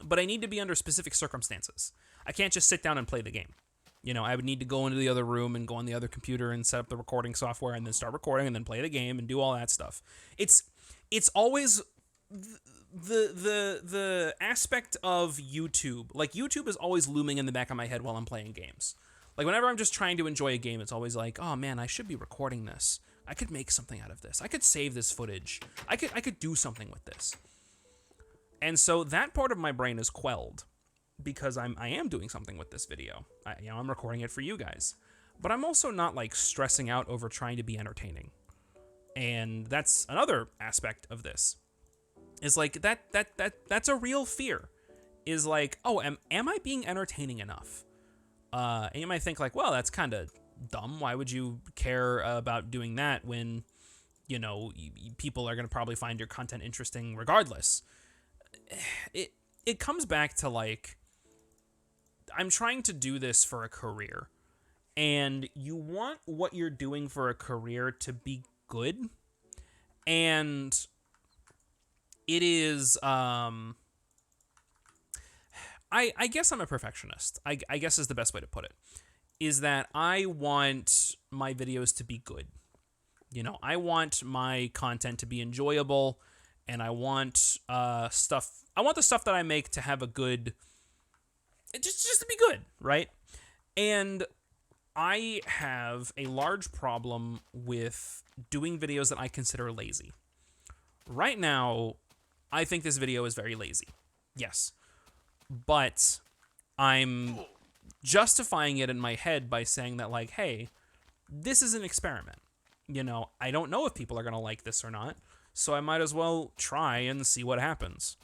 but I need to be under specific circumstances. I can't just sit down and play the game. I would need to go into the other room and go on the other computer and set up the recording software and then start recording and then play the game and do all that stuff. It's always the aspect of YouTube. Like, YouTube is always looming in the back of my head while I'm playing games. Like, whenever I'm just trying to enjoy a game, it's always like, oh man, I should be recording this. I could make something out of this. I could save this footage. I could do something with this. And so that part of my brain is quelled because I am doing something with this video. I'm recording it for you guys. But I'm also not, stressing out over trying to be entertaining. And that's another aspect of this. Is that's a real fear. Is oh, am I being entertaining enough? And you might think well, that's kind of dumb. Why would you care about doing that when, people are going to probably find your content interesting regardless? It comes back to I'm trying to do this for a career, and you want what you're doing for a career to be good, and it is, I guess I'm a perfectionist, I guess is the best way to put it, is that I want my videos to be good. I want my content to be enjoyable, and I want the stuff that I make to have a good, just to be good, right? And I have a large problem with doing videos that I consider lazy. Right now, I think this video is very lazy. Yes. But I'm justifying it in my head by saying that, hey, this is an experiment. I don't know if people are going to like this or not, so I might as well try and see what happens.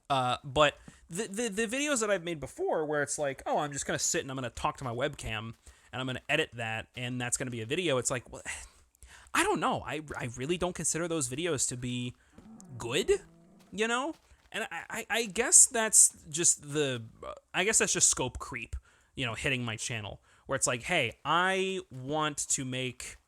But the videos that I've made before where it's oh, I'm just going to sit and I'm going to talk to my webcam and I'm going to edit that and that's going to be a video. It's well, I don't know. I really don't consider those videos to be good, And I guess that's just scope creep, hitting my channel where it's hey, I want to make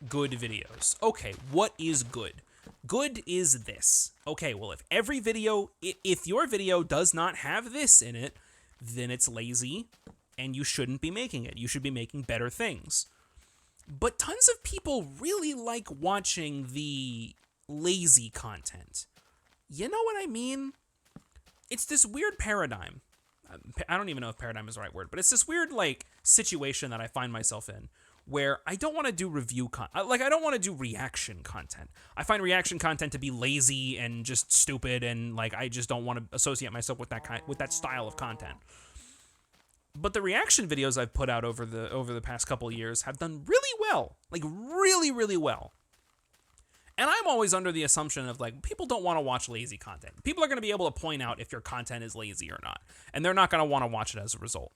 good videos. Okay, what is good? Good is this. Okay, well, if your video does not have this in it, then it's lazy and you shouldn't be making it. You should be making better things. But tons of people really like watching the lazy content. You know what I mean? It's this weird paradigm I don't even know if paradigm is the right word, but it's this weird like situation that I find myself in where I don't want to do review like I don't want to do reaction content. I find reaction content to be lazy and just stupid, and like I just don't want to associate myself with that style of content. But the reaction videos I've put out over the past couple years have done really well, like really, really well. And I'm always under the assumption of like, people don't want to watch lazy content. People are going to be able to point out if your content is lazy or not, and they're not going to want to watch it as a result.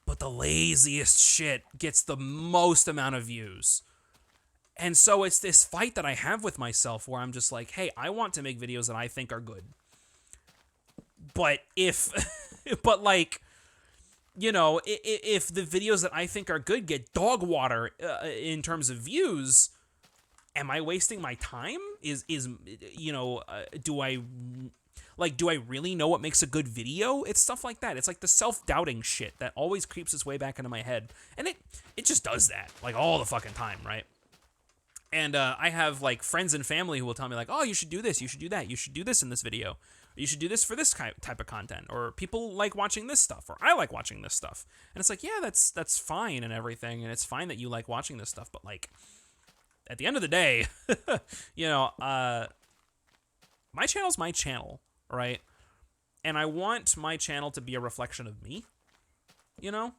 But the laziest shit gets the most amount of views. And so it's this fight that I have with myself where I'm just like, hey, I want to make videos that I think are good. But but like, you know, if the videos that I think are good get dog water in terms of views, am I wasting my time? You know, do I really know what makes a good video? It's stuff like that. It's like the self-doubting shit that always creeps its way back into my head. And it just does that, like, all the fucking time, right? And I have, like, friends and family who will tell me, like, oh, you should do this, you should do that, you should do this in this video. You should do this for this type of content. Or people like watching this stuff, or I like watching this stuff. And it's like, yeah, that's fine and everything, and it's fine that you like watching this stuff, but, like, at the end of the day, you know, my channel's my channel, right? And I want my channel to be a reflection of me, you know?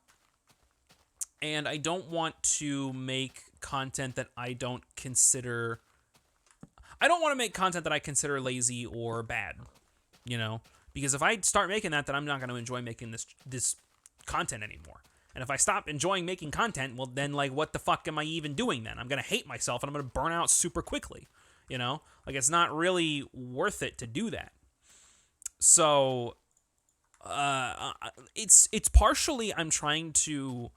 And I don't want to make content that I don't want to make content that I consider lazy or bad, you know? Because if I start making that, then I'm not going to enjoy making this content anymore. And if I stop enjoying making content, well, then, like, what the fuck am I even doing then? I'm going to hate myself, and I'm going to burn out super quickly, you know? Like, it's not really worth it to do that. So, it's partially I'm trying to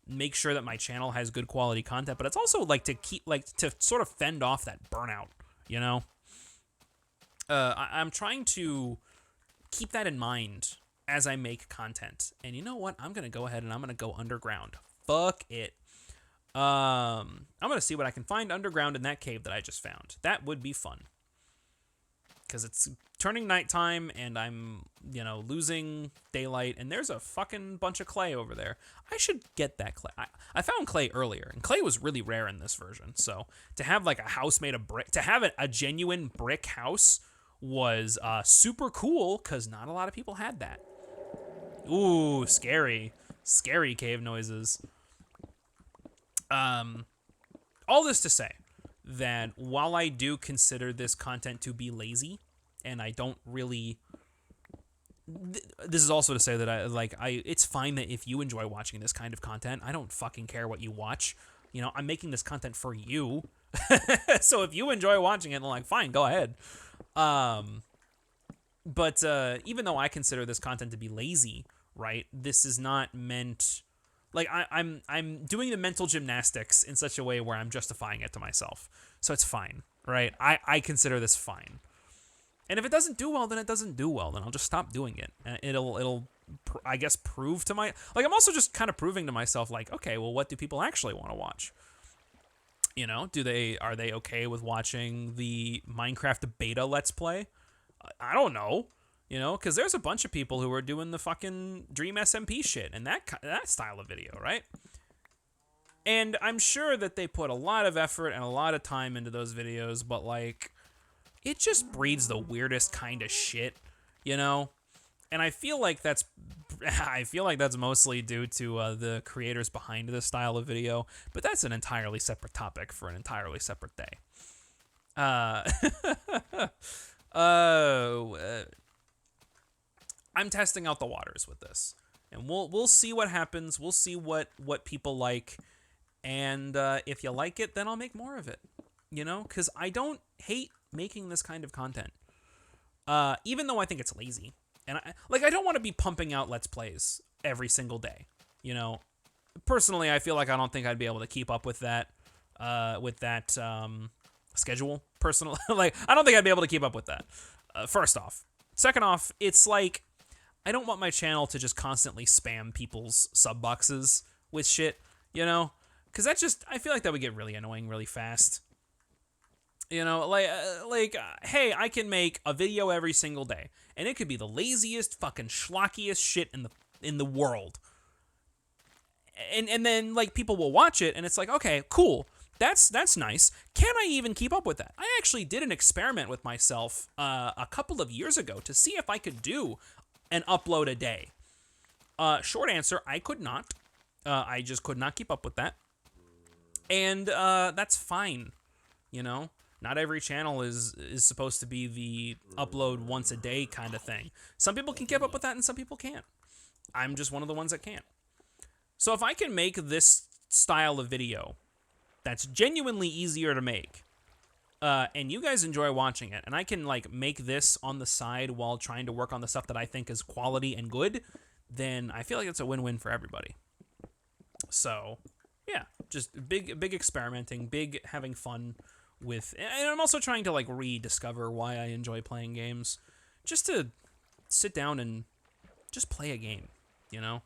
make sure that my channel has good quality content, but it's also, like, to sort of fend off that burnout, you know? I'm trying to keep that in mind as I make content. And you know what? I'm going to go ahead and I'm going to go underground. Fuck it. I'm going to see what I can find underground in that cave that I just found. That would be fun. Because it's turning nighttime and I'm, you know, losing daylight. And there's a fucking bunch of clay over there. I should get that clay. I found clay earlier. And clay was really rare in this version. So to have like a house made of brick, to have a genuine brick house was super cool. Because not a lot of people had that. Ooh, scary. Scary cave noises. All this to say that while I do consider this content to be lazy, and I don't really... This is also to say that it's fine that if you enjoy watching this kind of content, I don't fucking care what you watch. You know, I'm making this content for you. So if you enjoy watching it, like, fine, go ahead. But even though I consider this content to be lazy, right, this is not meant... Like, I'm doing the mental gymnastics in such a way where I'm justifying it to myself. So it's fine, right? I consider this fine. And if it doesn't do well, then it doesn't do well. Then I'll just stop doing it. And it'll I guess, prove to my... Like, I'm also just kind of proving to myself, like, okay, well, what do people actually want to watch? You know, are they okay with watching the Minecraft beta Let's Play? I don't know. You know, because there's a bunch of people who are doing the fucking Dream SMP shit and that style of video, right? And I'm sure that they put a lot of effort and a lot of time into those videos, but, like, it just breeds the weirdest kind of shit, you know? And I feel like that's mostly due to the creators behind this style of video, but that's an entirely separate topic for an entirely separate day. I'm testing out the waters with this, and we'll see what happens. We'll see what people like, and if you like it, then I'll make more of it. You know, because I don't hate making this kind of content, even though I think it's lazy, and I don't want to be pumping out Let's Plays every single day. You know, personally, I feel like I don't think I'd be able to keep up with that schedule. Personally, like, I don't think I'd be able to keep up with that. First off. Second off, it's like, I don't want my channel to just constantly spam people's sub boxes with shit, you know? Because I feel like that would get really annoying really fast. You know, hey, I can make a video every single day, and it could be the laziest, fucking schlockiest shit in the world. And then like people will watch it, and it's like, okay, cool, that's nice. Can I even keep up with that? I actually did an experiment with myself a couple of years ago to see if I could do an upload a day. Short answer, I could not. I just could not keep up with that, and that's fine. You know, not every channel is supposed to be the upload once a day kind of thing. Some people can keep up with that, and some people can't. I'm just one of the ones that can't. So if I can make this style of video that's genuinely easier to make, and you guys enjoy watching it, and I can like make this on the side while trying to work on the stuff that I think is quality and good, then I feel like it's a win-win for everybody. So yeah, just big experimenting, big having fun with, and I'm also trying to like rediscover why I enjoy playing games, just to sit down and just play a game, you know?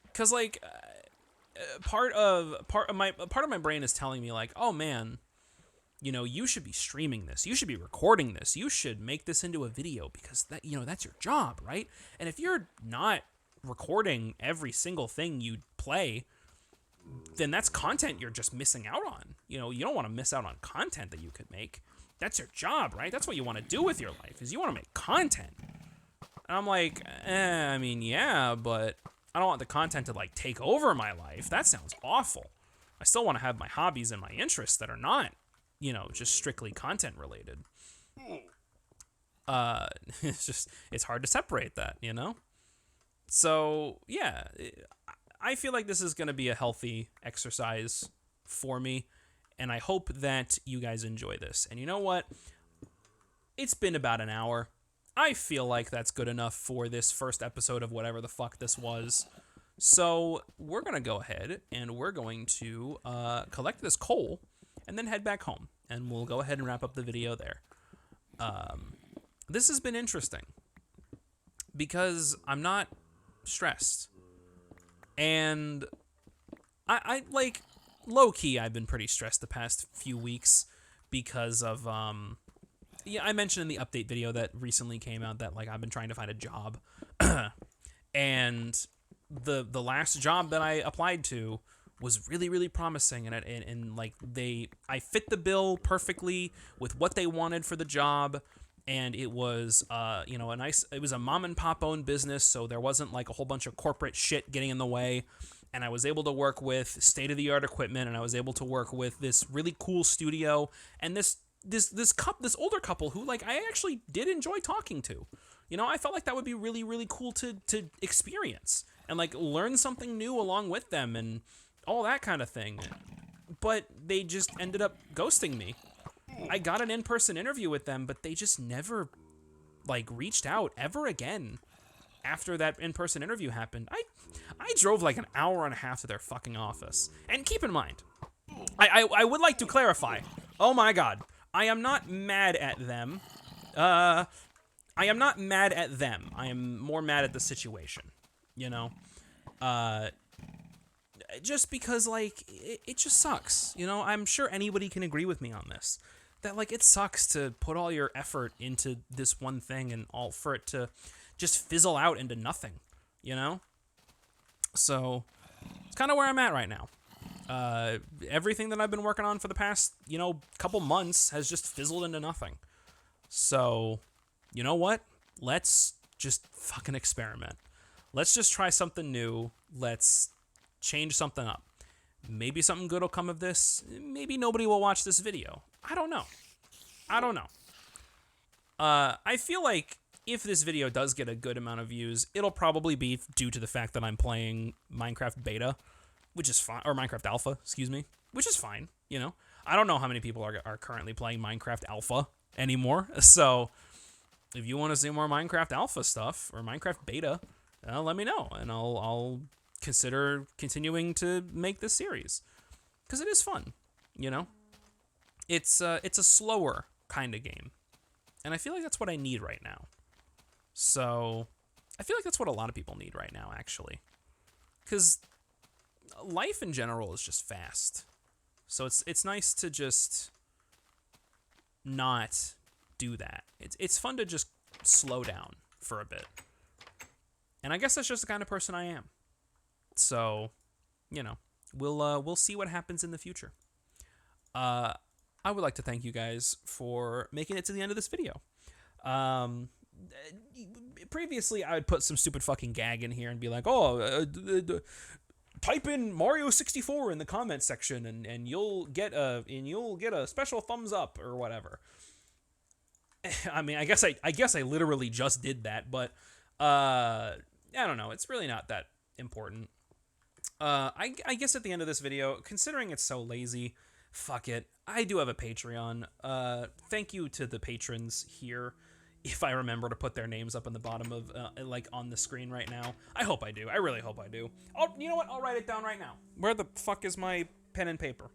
Because like part of my brain is telling me like, oh man, you know, you should be streaming this, you should be recording this, you should make this into a video, because that, you know, that's your job, right? And if you're not recording every single thing you play, then that's content you're just missing out on. You know, you don't want to miss out on content that you could make. That's your job, right? That's what you want to do with your life, is you want to make content. And I'm like, I mean, yeah, but I don't want the content to like take over my life. That sounds awful. I still want to have my hobbies and my interests that are not, you know, just strictly content related. It's hard to separate that, you know? So, yeah, I feel like this is going to be a healthy exercise for me, and I hope that you guys enjoy this. And you know what? It's been about an hour. I feel like that's good enough for this first episode of whatever the fuck this was. So we're going to go ahead and we're going to collect this coal and then head back home. And we'll go ahead and wrap up the video there. This has been interesting because I'm not stressed. And I like, low-key, I've been pretty stressed the past few weeks because of, yeah, I mentioned in the update video that recently came out that, like, I've been trying to find a job. And the last job that I applied to was really, really promising, and like, I fit the bill perfectly with what they wanted for the job, and it was, you know, it was a mom and pop owned business, so there wasn't like a whole bunch of corporate shit getting in the way, and I was able to work with state-of-the-art equipment, and I was able to work with this really cool studio, and this older couple who, like, I actually did enjoy talking to. You know, I felt like that would be really, really cool to experience and, like, learn something new along with them and all that kind of thing. But they just ended up ghosting me. I got an in-person interview with them, but they just never, like, reached out ever again after that in-person interview happened. I drove, like, an hour and a half to their fucking office. And keep in mind, I would like to clarify, oh my god, I am not mad at them. I am not mad at them. I am more mad at the situation, you know? Just because, like, it just sucks, you know? I'm sure anybody can agree with me on this. That, like, it sucks to put all your effort into this one thing and all for it to just fizzle out into nothing, you know? So, it's kind of where I'm at right now. Everything that I've been working on for the past, you know, couple months has just fizzled into nothing. So, you know what? Let's just fucking experiment. Let's just try something new. Let's change something up. Maybe something good will come of this. Maybe nobody will watch this video. I don't know. I feel like if this video does get a good amount of views, it'll probably be due to the fact that I'm playing Minecraft Beta, which is fine, or Minecraft Alpha, excuse me, which is fine, you know? I don't know how many people are currently playing Minecraft Alpha anymore, so if you want to see more Minecraft Alpha stuff, or Minecraft Beta, let me know, and I'll consider continuing to make this series, because it is fun, you know? It's a slower kind of game, and I feel like that's what I need right now. So, I feel like that's what a lot of people need right now, actually, because life in general is just fast. So it's nice to just not do that. It's fun to just slow down for a bit. And I guess that's just the kind of person I am. So, you know, we'll see what happens in the future. I would like to thank you guys for making it to the end of this video. Previously, I would put some stupid fucking gag in here and be like, type in Mario 64 in the comments section, and you'll get a special thumbs up or whatever. I mean, I guess I literally just did that, but I don't know. It's really not that important. I guess at the end of this video, considering it's so lazy, fuck it. I do have a Patreon. Thank you to the patrons here. If I remember to put their names up on the bottom of, like, on the screen right now. I hope I do. I really hope I do. You know what? I'll write it down right now. Where the fuck is my pen and paper?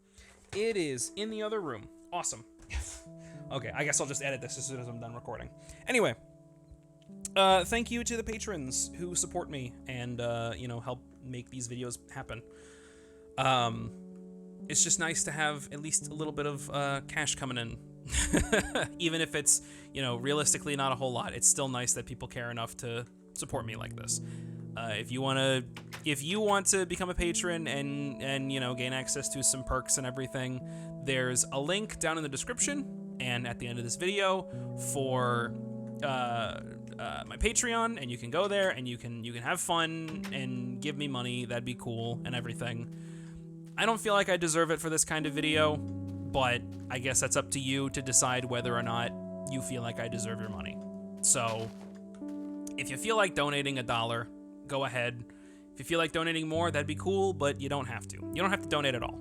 It is in the other room. Awesome. Okay, I guess I'll just edit this as soon as I'm done recording. Anyway, thank you to the patrons who support me and, you know, help make these videos happen. It's just nice to have at least a little bit of cash coming in. Even if it's, you know, realistically not a whole lot, it's still nice that people care enough to support me like this. If you want to become a patron and you know, gain access to some perks and everything, there's a link down in the description and at the end of this video for my Patreon, and you can go there and you can have fun and give me money. That'd be cool and everything. I don't feel like I deserve it for this kind of video, but I guess that's up to you to decide whether or not you feel like I deserve your money. So if you feel like donating $1, go ahead. If you feel like donating more, that'd be cool, but you don't have to. You don't have to donate at all.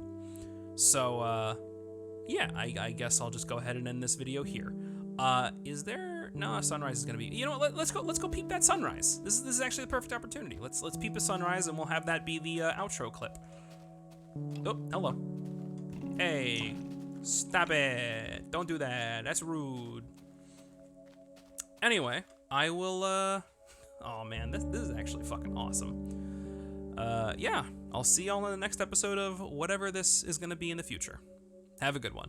So, yeah, I guess I'll just go ahead and end this video here. Is there... No, sunrise is gonna be... You know what, let's go peep that sunrise. This is actually the perfect opportunity. Let's peep a sunrise, and we'll have that be the outro clip. Oh, hello. Hey, stop it. Don't do that. That's rude. Anyway, I will, oh man, this is actually fucking awesome. Yeah, I'll see y'all in the next episode of whatever this is gonna be in the future. Have a good one.